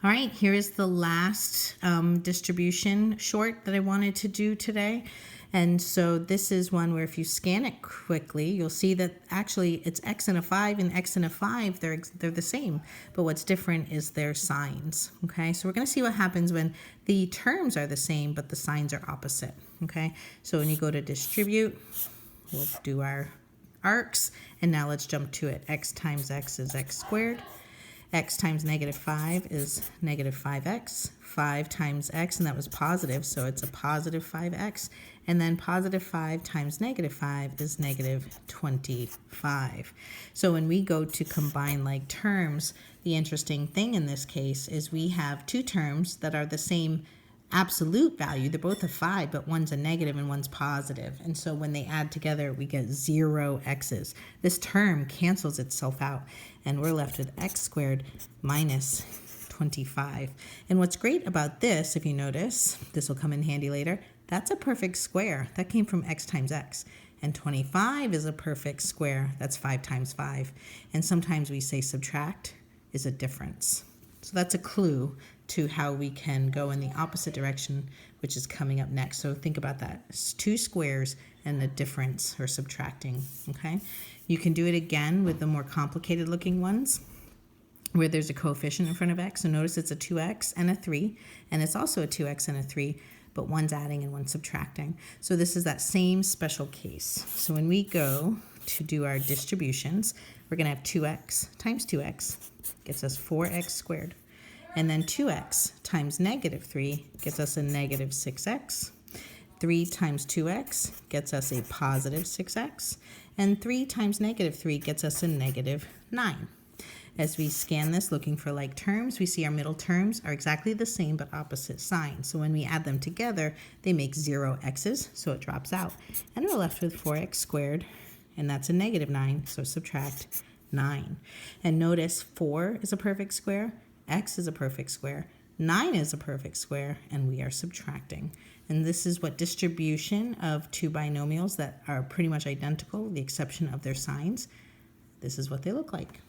All right, here is the last distribution short that I wanted to do today. And so this is one where if you scan it quickly, you'll see that actually it's x and a 5 and x and a 5, they're the same. But what's different is their signs, okay? So we're going to see what happens when the terms are the same, but the signs are opposite, okay? So when you go to distribute, we'll do our arcs, and now let's jump to it. X times x is x squared. X times negative 5 is negative 5x. 5 times x, and that was positive, so it's a positive 5x. And then positive 5 times negative 5 is negative 25. So when we go to combine like terms, the interesting thing in this case is we have two terms that are the same absolute value. They're both a 5, but one's a negative and one's positive. And so when they add together, we get 0 x's. This term cancels itself out, and we're left with x squared minus 25. And what's great about this, if you notice, this will come in handy later, that's a perfect square. That came from x times x. And 25 is a perfect square. That's 5 times 5. And sometimes we say subtract is a difference. So that's a clue to how we can go in the opposite direction, which is coming up next. So think about that. It's two squares and the difference, or subtracting, okay? You can do it again with the more complicated looking ones where there's a coefficient in front of x. So notice it's a 2x and a 3, and it's also a 2x and a 3, but one's adding and one's subtracting. So this is that same special case. So when we go to do our distributions, we're going to have 2x times 2x gives us 4x squared. And then 2x times negative 3 gets us a negative 6x. 3 times 2x gets us a positive 6x. And 3 times negative 3 gets us a negative 9. As we scan this looking for like terms, we see our middle terms are exactly the same but opposite signs. So when we add them together, they make 0 x's, so it drops out. And we're left with 4x squared, and that's a negative 9, so subtract 9. And notice 4 is a perfect square, x is a perfect square, 9 is a perfect square, and we are subtracting. And this is what distribution of two binomials that are pretty much identical, with the exception of their signs. This is what they look like.